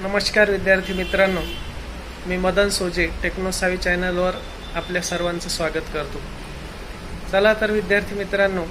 नमस्कार विद्यार्थी मित्रांनो, मी मदन सोजे टेक्नोसावी चॅनलवर आपल्या सर्वांचं स्वागत करतो. चला तर विद्यार्थी मित्रांनो,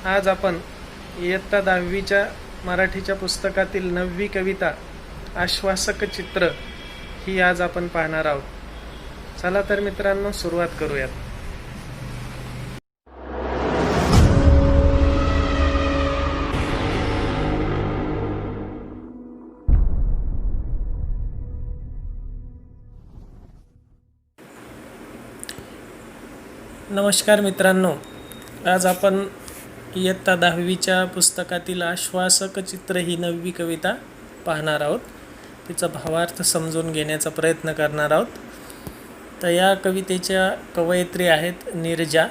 आज आपण इयत्ता 10वीच्या मराठीच्या पुस्तकातील 9वी कविता आश्वासक चित्र ही आज आपण पाहणार आहोत. चला तर मित्रांनो, सुरुवात करूयात. नमस्कार मित्रांनो, आज आपण इयत्ता 10वीच्या पुस्तकातील आश्वासक चित्र ही 9वी कविता पाहणार आहोत. तिचा भावार्थ समजून घेण्याचा प्रयत्न करणार आहोत. तर या कवितेच्या कवयित्री आहेत नीरजा.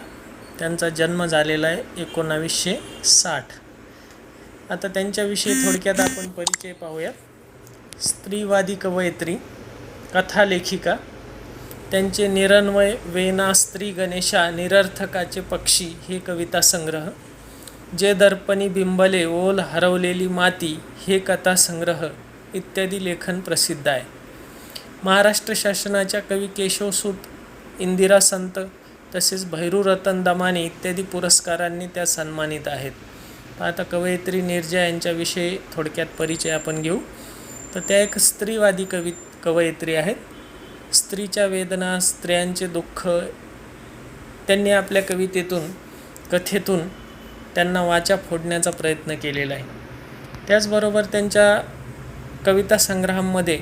त्यांचा जन्म झालेला आहे 1960. आता त्यांच्याविषयी थोडक्यात आपण परिचय पाहूयात. स्त्रीवादी कवयित्री, कथा लेखिका. त्यांचे निरन्वय, वेना, स्त्री गणेशा, निरर्थकाचे पक्षी हे कविता संग्रह, जे दर्पणी बिंबले, ओल हरवलेली माती हे कथासंग्रह इत्यादी लेखन प्रसिद्ध आहे. महाराष्ट्र शासनाच्या कवी केशवसूत, इंदिरा संत तसेच भैरूरतन दमानी इत्यादी पुरस्कारांनी त्या सन्मानित आहेत. आता कवयित्री नीरजा यांच्याविषयी थोडक्यात परिचय आपण घेऊ. तर त्या एक स्त्रीवादी कवयित्री आहेत. स्त्रीच्या वेदना, स्त्रियांचे दुःख त्यांनी आपल्या कवितेतून, कथेतून त्यांना वाचा फोडण्याचा प्रयत्न केलेला आहे. त्याचबरोबर त्यांच्या कविता संग्रहांमध्ये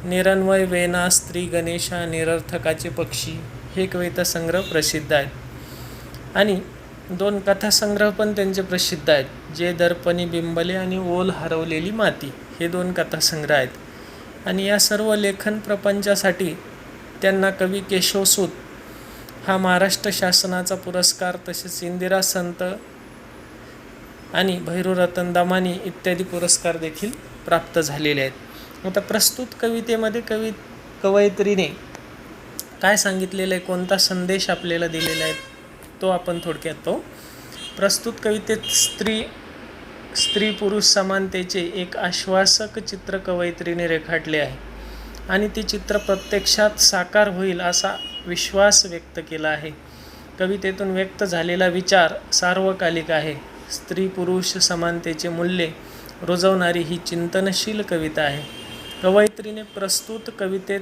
निरन्वय, वेना, स्त्री गणेशा, निरर्थकाचे पक्षी हे कविता संग्रह प्रसिद्ध आहेत. आणि 2 कथासंग्रह पण त्यांचे प्रसिद्ध आहेत, जे दर्पणी बिंबले आणि ओल हरवलेली माती हे 2 कथासंग्रह आहेत. आणि या सर्व लेखन प्रपंचासाठी त्यांना कवी केशवसूत हा महाराष्ट्र शासनाचा पुरस्कार, तसेच इंदिरा संत आणि भैरूरतन दमानी इत्यादी पुरस्कार देखील प्राप्त झालेले आहेत. आता प्रस्तुत कवितेमध्ये कवयित्रीने काय सांगितलेलं आहे, कोणता संदेश आपल्याला दिलेला आहे तो आपण थोडक्यात पाहू. प्रस्तुत कवितेत स्त्री पुरुष समानतेचे एक आश्वासक चित्र कवयित्रीने रेखाटले आहे आणि ते चित्र प्रत्यक्षात साकार होईल असा विश्वास व्यक्त केला आहे. कवितेतून व्यक्त झालेला विचार सार्वकालिक आहे. स्त्री पुरुष समानतेचे मूल्य रुजवणारी ही चिंतनशील कविता आहे. कवयित्रीने प्रस्तुत कवितेत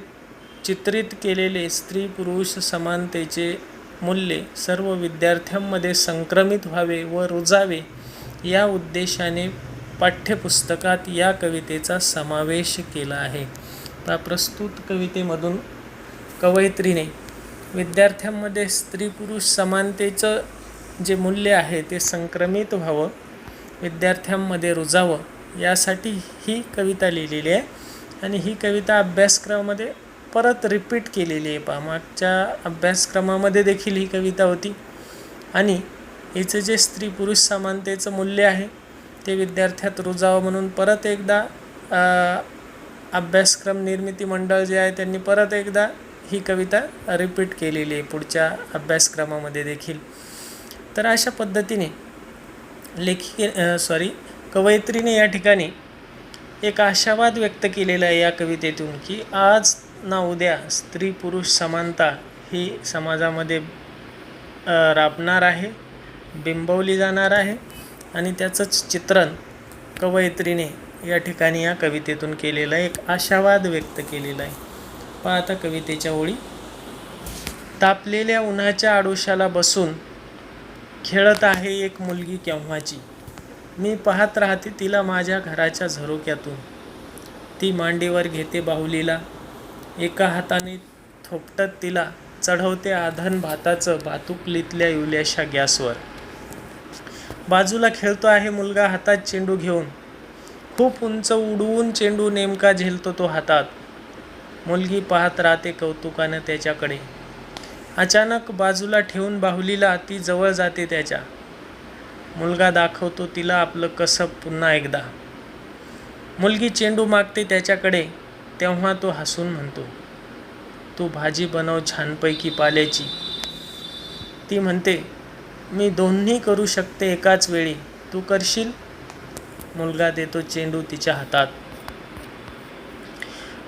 चित्रित केलेले स्त्री पुरुष समानतेचे मूल्य सर्व विद्यार्थ्यांमध्ये संक्रमित व्हावे व रुजावे या उद्देशाने पाठ्यपुस्तकात या कवितेचा समावेश केला आहे. त्या प्रस्तुत कवितेमधून कवयित्रीने विद्यार्थ्यांमध्ये स्त्री पुरुष समानतेचं जे मूल्य आहे ते संक्रमित व्हावं, विद्यार्थ्यांमध्ये रुजावं यासाठी ही कविता लिहिलेली आहे. आणि ही कविता अभ्यासक्रमामध्ये परत रिपीट केलेली आहे. मागच्या अभ्यासक्रमामध्ये देखील ही कविता होती आणि हिचं जे स्त्री पुरुष समानतेचं मूल्य आहे ते विद्यार्थ्यात रुजावं म्हणून परत एकदा अभ्यासक्रम निर्मिती मंडळ जे आहे त्यांनी परत एकदा ही कविता रिपीट केलेली आहे पुढच्या अभ्यासक्रमामध्ये देखील. तर अशा पद्धतीने कवयित्रीने या ठिकाणी एक आशावाद व्यक्त केलेला आहे या कवितेतून की आज ना उद्या स्त्री पुरुष समानता ही समाजामध्ये राबणार आहे, बिंबवली जाणार आहे आणि त्याचंच चित्रण कवयित्रीने या ठिकाणी या कवितेतून केलेला एक आशावाद व्यक्त केलेला आहे. पाहता कवितेच्या ओळी. तापलेल्या उन्हाच्या आडोशाला बसून खेळत आहे एक मुलगी केव्हाची. मी पाहत राहते तिला माझ्या घराच्या झरोक्यातून. ती मांडीवर घेते बाहुलीला, एका हाताने थोपटत तिला चढवते आधन भाताचं भातुकलीतल्या युल्याशा गॅसवर. बाजूला खेळतो आहे मुलगा हातात चेंडू घेऊन. खूप उंच उडवून चेंडू नेमका झेलतो तो हातात. मुलगी पाहत राहते कौतुकानं त्याच्याकडे. अचानक बाजूला ठेवून बाहुलीला ती जवळ जाते त्याच्या. मुलगा दाखवतो तिला आपलं कसब पुन्हा एकदा. मुलगी चेंडू मागते त्याच्याकडे, तेव्हा तो हसून म्हणतो, तू भाजी बनव छानपैकी पाल्याची. ती म्हणते, मी दोन्ही करू शकते एकाच वेळी, तू करशील. मुलगा देतो चेंडू तिच्या हातात.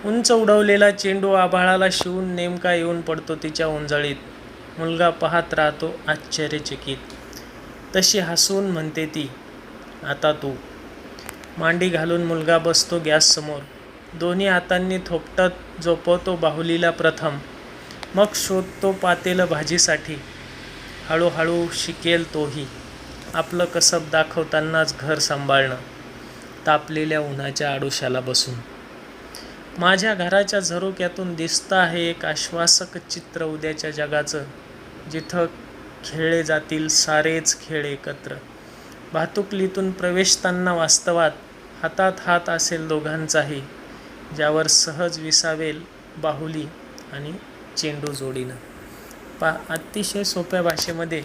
उंच उडवलेला चेंडू आभाळाला शिवून नेमका येऊन पडतो तिच्या उंजळीत. मुलगा पाहत राहतो आश्चर्यचकित. तशी हसून म्हणते ती, आता तू. मांडी घालून मुलगा बसतो गॅससमोर. दोन्ही हातांनी थोपटत झोपवतो बाहुलीला प्रथम. मग शोधतो पातेलं भाजीसाठी. हळूहळू शिकेल तोही आपलं कसब दाखवतानाच घर सांभाळणं, तापलेल्या उन्हाच्या आडोशाला बसून. माझ्या घराच्या झरोक्यातून दिसतं आहे एक आश्वासक चित्र उद्याच्या जगाचं, जिथं खेळले जातील सारेच खेळ एकत्र. भातुकलीतून प्रवेशताना वास्तवात हातात हात असेल दोघांचाही, ज्यावर सहज विसावेल बाहुली आणि चेंडू जोडीनं. अतिशय सोप्या भाषेमध्ये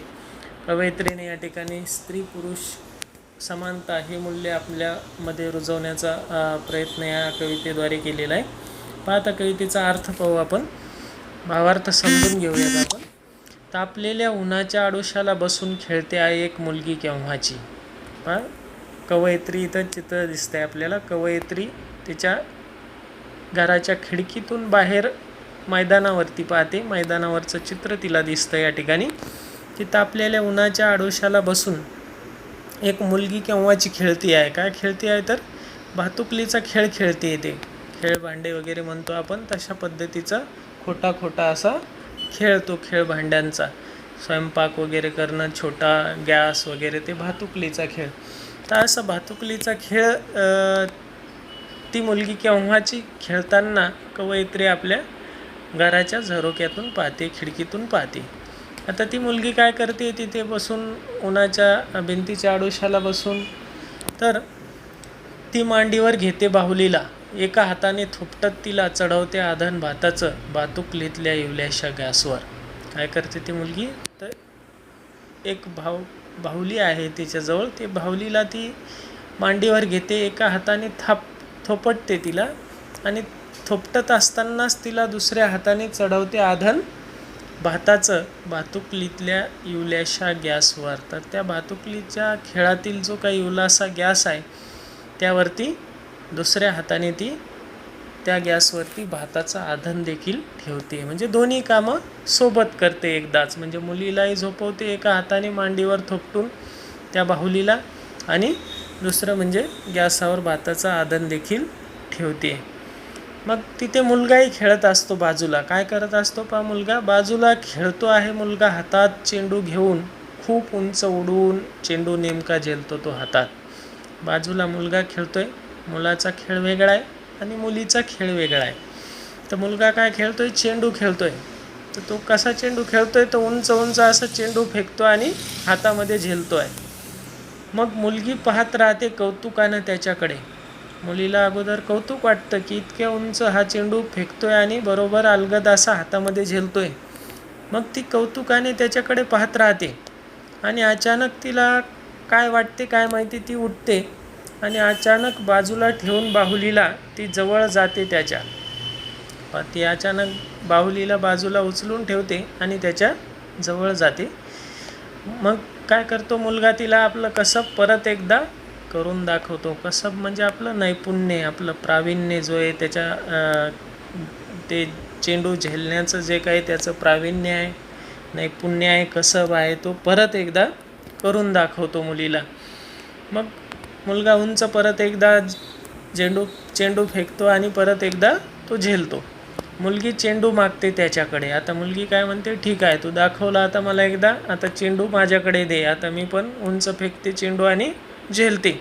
कवयित्रीने या ठिकाणी स्त्री पुरुष समानता हे मूल्य आपल्यामध्ये रुजवण्याचा प्रयत्न या कवितेद्वारे केलेला आहे. आता कवितेचा अर्थ पाहू आपण, भावार्थ समजून घेऊयात आपण. तापलेल्या उन्हाच्या आडोशाला बसून खेळते आहे एक मुलगी केव्हाची. कवयित्री इथं चित्र दिसतंय आपल्याला. कवयित्री तिच्या घराच्या खिडकीतून बाहेर मैदानावरती पाहते. मैदानावरचं चित्र तिला दिसतं या ठिकाणी. ती तापलेल्या उन्हाच्या आडोशाला बसून एक मुलगी केव्हाची खेळती आहे. काय खेळती आहे तर भातुकलीचा खेळ खेळते. ते खेळ भांडे वगैरे म्हणतो आपण, तशा पद्धतीचा खोटा खोटा असा खेळ, तो खेळ भांड्यांचा, स्वयंपाक वगैरे करणं, छोटा गॅस वगैरे, ते भातुकलीचा खेळ. तर असा भातुकलीचा खेळ ती मुलगी केव्हाची खेळताना कवयित्री आपल्या घराच्या झरोक्यातून पाहते, खिडकीतून पाहते. आता ती मुलगी काय करते तिथे बसून, उन्हाच्या भिंतीच्या आडोशाला बसून, तर ती मांडीवर घेते बाहुलीला. एका हाताने थोपटत तिला चढवते आधन भाताचं भातुकलीतल्या इवल्याशा गॅसवर. काय करते ती मुलगी तर एक बाहुली आहे तिच्याजवळ. ते बाहुलीला ती मांडीवर घेते, एका हाताने थोपटते तिला, आणि थोपटत असतानाच तिला दुसऱ्या हाताने चढवते आधन भाताचं भातुकलीतल्या इवल्याशा गॅसवर. तर त्या भातुकलीच्या खेळातील जो काही इवलासा गॅस आहे त्यावरती दुसऱ्या हाताने ती त्या गॅसवरती भाताचं आधन देखील ठेवते. म्हणजे दोन्ही कामं सोबत करते एकदाच. म्हणजे मुलीलाही झोपवते एका हाताने मांडीवर थोपटून त्या बाहुलीला, आणि दुसरं म्हणजे गॅसावर भाताचं आधन देखील ठेवते. मग तिथे मुलगाही खेळत असतो बाजूला. काय करत असतो मुलगा बाजूला खेळतो आहे. मुलगा हातात चेंडू घेऊन खूप उंच उडवून चेंडू नेमका झेलतो तो हातात. बाजूला मुलगा खेळतोय. मुलाचा खेळ वेगळा आहे आणि मुलीचा खेळ वेगळा आहे. तर मुलगा काय खेळतोय, चेंडू खेळतोय. तर तो कसा चेंडू खेळतोय, तो उंच उंच असा चेंडू फेकतो आणि हातामध्ये झेलतोय. मग मुलगी पाहत राहते कौतुकानं त्याच्याकडे. मुलीला अगोदर कौतुक वाटतं की इतक्या उंच हा चेंडू फेकतोय आणि बरोबर अलगद असा हातामध्ये झेलतोय. मग ती कौतुकाने त्याच्याकडे पाहत राहते, आणि अचानक तिला काय वाटते काय माहिती, ती उठते आणि अचानक बाजूला ठेवून बाहुलीला ती जवळ जाते त्याच्या. ती अचानक बाहुलीला बाजूला उचलून ठेवते आणि त्याच्या जवळ जाते. मग काय करतो मुलगा, तिला आपलं कसब परत एकदा करून दाखवतो. कसब म्हणजे आपलं नैपुण्य, आपलं प्रावीण्य जो आहे, त्याच्या ते चेंडू झेलण्याचं जे काही त्याचं प्रावीण्य आहे, नैपुण्य आहे, कसब आहे, तो परत एकदा करून दाखवतो मुलीला. मग मुलगा उंच परत एकदा चेंडू फेकतो आणि परत एकदा तो झेलतो. मुलगी चेंडू मागते त्याच्याकडे. आता मुलगी काय म्हणते, ठीक आहे तू दाखवला आता मला एकदा, आता चेंडू माझ्याकडे दे, आता मी पण उंच फेकते चेंडू आणि झेलते.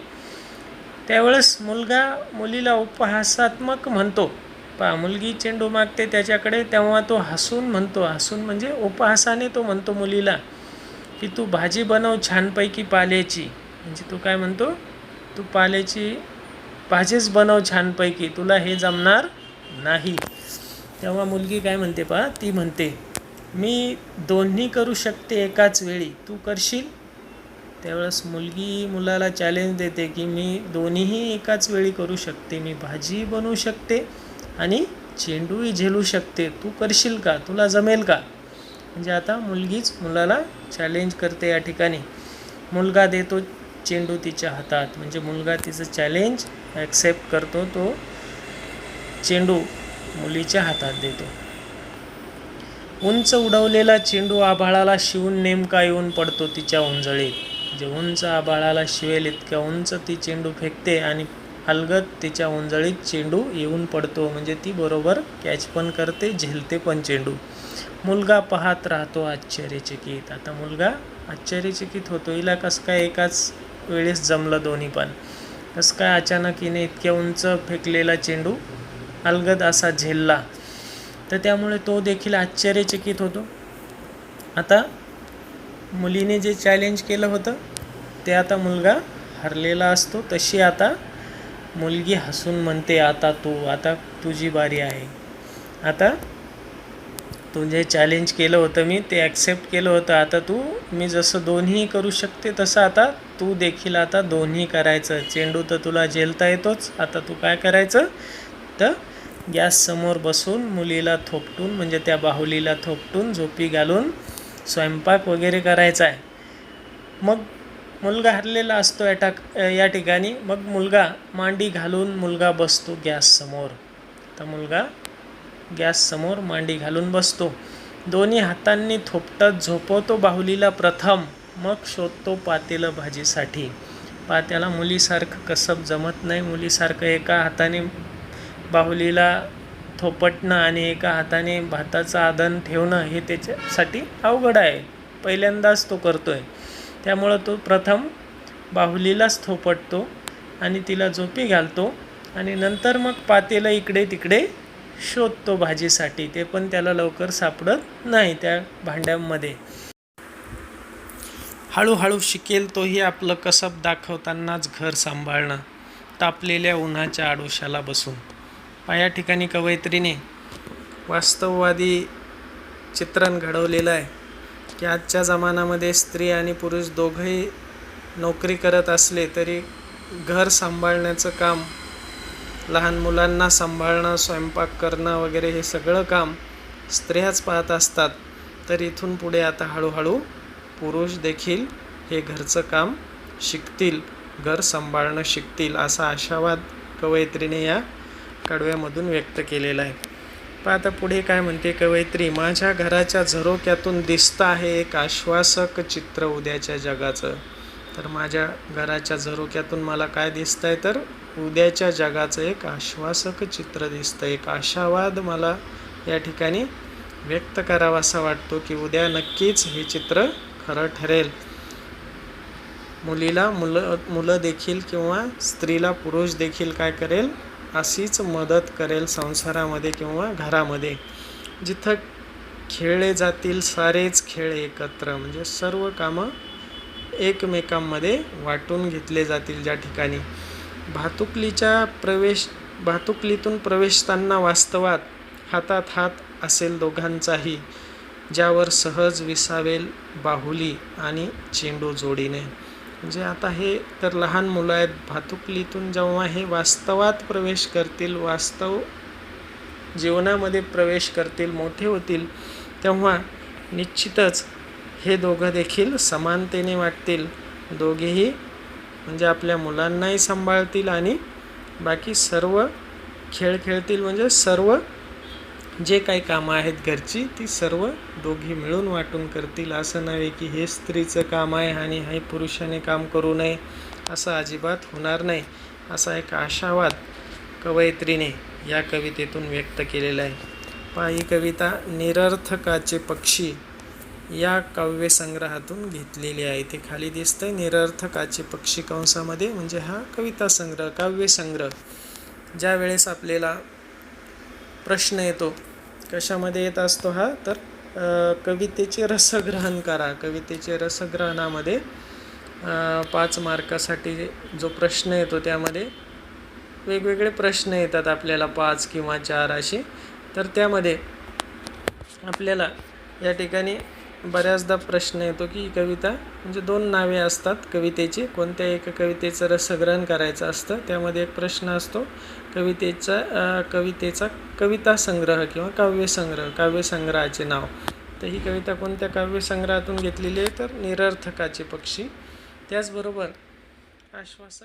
त्यावेळेस मुलगा मुलीला उपहासात्मक म्हणतो. मुलगी चेंडू मागते त्याच्याकडे, तेव्हा तो हसून म्हणतो, हसून म्हणजे उपहासाने तो म्हणतो मुलीला की तू भाजी बनव छानपैकी पाल्याची. म्हणजे तो काय म्हणतो, तू पाल्याची भाजीच बनव छानपैकी, तुला हे जमणार नाही. तेव्हा मुलगी काय म्हणते ती म्हणते, मी दोन्ही करू शकते एकाच वेळी, तू करशील. त्यावेळेस मुलगी मुलाला चॅलेंज देते की मी दोन्हीही एकाच वेळी करू शकते, मी भाजी बनवू शकते आणि चेंडूही झेलू शकते, तू करशील का, तुला जमेल का. म्हणजे आता मुलगीच मुलाला चॅलेंज करते या ठिकाणी. मुलगा देतो चेंडू तिच्या हातात. म्हणजे मुलगा तिचं चॅलेंज ॲक्सेप्ट करतो. तो चेंडू मुलीच्या हातात देतो. उंच उडवलेला चेंडू आभाळाला शिवून नेमका येऊन पडतो तिच्या उंजळीत. जे उंच आभाळाला शिवेल इतक्या उंच ती चेंडू फेकते आणि अलगद तिच्या उंजळीत चेंडू येऊन पडतो. म्हणजे ती बरोबर कॅच पण करते, झेलते पण चेंडू. मुलगा पाहत राहतो आश्चर्यचकित. आता मुलगा आश्चर्यचकित होतो, हिला कसं काय एकाच वेळेस जमलं दोन्ही पण. कसं काय अचानक हिने इतक्या उंच फेकलेला चेंडू अलगद असा झेलला. तर त्यामुळे तो देखील आश्चर्यचकित होतो. आता मुलीने जे चॅलेंज केलं होतं ते आता मुलगा हरलेला असतो. तशी आता मुलगी हसून म्हणते, आता तुझी बारी आहे. आता तू जे चॅलेंज केलं होतं मी ते ॲक्सेप्ट केलं होतं. आता मी जसं दोन्ही करू शकते तसं आता तू देखील आता दोन्ही करायचं. चेंडू तर तुला झेलता येतोच, आता तू काय करायचं तर गॅससमोर बसून मुलीला थोपटून म्हणजे त्या बाहुलीला थोपटून झोपी घालून स्वयंपाक वगैरे करायचा आहे. मग मुलगा हरलेला असतो या ठिकाणी. मग मुलगा मांडी घालून मुलगा बसतो गॅससमोर. तर मुलगा गॅससमोर मांडी घालून बसतो. दोन्ही हातांनी थोपटत झोपवतो बाहुलीला प्रथम, मग शोधतो पातेलं भाजीसाठी. त्याला मुलीसारखं कसब जमत नाही. मुलीसारखं एका हाताने बाहुलीला थोपटणं आणि एका हाताने भाताचं आधण ठेवणं हे त्याच्यासाठी अवघड आहे. पहिल्यांदाच तो करतोय. त्यामुळं तो प्रथम बाहुलीलाच थोपटतो आणि तिला झोपी घालतो आणि नंतर मग पातेलं इकडे तिकडे शोधतो भाजीसाठी. ते पण त्याला लवकर सापडत नाही त्या भांड्यांमध्ये. हळूहळू शिकेल तोही आपलं कसब दाखवतानाच घर सांभाळणं, तापलेल्या उन्हाच्या आडोशाला बसून. या ठिकाणी कवयित्रीने वास्तववादी चित्रण घडवलेलं आहे की आजच्या जमान्यामध्ये स्त्री आणि पुरुष दोघंही नोकरी करत असले तरी घर सांभाळण्याचं काम, लहान मुलांना सांभाळणं, स्वयंपाक करणं वगैरे हे सगळं काम स्त्रियाच पाहत असतात. तर इथून पुढे आता हळूहळू पुरुष देखील हे घरचं काम शिकतील, घर सांभाळणं शिकतील, असा आशावाद कवयित्रीने या कडव्यामधून व्यक्त केलेला आहे. पण आता पुढे काय म्हणते कवयित्री, माझ्या घराच्या झरोक्यातून दिसतं आहे एक आश्वासक चित्र उद्याच्या जगाचं. तर माझ्या घराच्या झरोक्यातून मला काय दिसतंय तर उद्याच्या जगाचं एक आश्वासक चित्र दिसतं. एक आशावाद मला या ठिकाणी व्यक्त करावासा वाटतो की उद्या नक्कीच हे चित्र खरं ठरेल. मुलीला मुलं देखील किंवा स्त्रीला पुरुष देखील काय करेल, अशीच मदत करेल संसारामध्ये किंवा घरामध्ये. जिथं खेळले जातील सारेच खेळ एकत्र, म्हणजे सर्व कामं एकमेकांमध्ये वाटून घेतले जातील. ज्या ठिकाणी भातुकलीतून प्रवेशताना वास्तवात हातात हात असेल दोघांचाही, ज्यावर सहज विसावेल बाहुली आणि चेंडू जोडीने. म्हणजे आता हे तर लहान मुलं आहेत. भातुकलीतून जेव्हा हे वास्तवात प्रवेश करतील, वास्तव जीवनामध्ये प्रवेश करतील, मोठे होतील, तेव्हा निश्चितच हे दोघं देखील समानतेने वाटतील. दोघेही म्हणजे आपल्या मुलांनाही सांभाळतील आणि बाकी सर्व खेळ खेळतील. म्हणजे सर्व जे काही कामं आहेत घरची ती सर्व दोघी मिळून वाटून करतील. असं नव्हे की हे स्त्रीचं काम आहे आणि हे पुरुषाने काम करू नये, असं अजिबात होणार नाही. असा एक आशावाद कवयित्रीने या कवितेतून व्यक्त केलेला आहे. ही कविता निरर्थकाचे पक्षी या काव्यसंग्रहातून घेतलेली आहे. ते खाली दिसतंय निरर्थकाचे पक्षी कंसामध्ये, म्हणजे हा कविता संग्रह, काव्यसंग्रह. ज्या वेळेस आपल्याला प्रश्न येतो, कशामध्ये येत असतो हा तर कवितेचे रसग्रहण करा. कवितेचे रसग्रहणामध्ये 5 मार्कासाठी जो प्रश्न येतो त्यामध्ये वेगवेगळे प्रश्न येतात आपल्याला, 5 किंवा 4 असे. तर त्यामध्ये आपल्याला या ठिकाणी बऱ्याचदा प्रश्न येतो की ही कविता म्हणजे 2 नावे असतात कवितेची, कोणत्या एका कवितेचं रसग्रहण करायचं असतं. त्यामध्ये एक प्रश्न असतो कवितेचा कविता संग्रह किंवा काव्यसंग्रह, काव्यसंग्रहाचे नाव. तर ही कविता कोणत्या काव्यसंग्रहातून घेतलेली आहे तर निरर्थकाचे पक्षी. त्याचबरोबर आश्वासक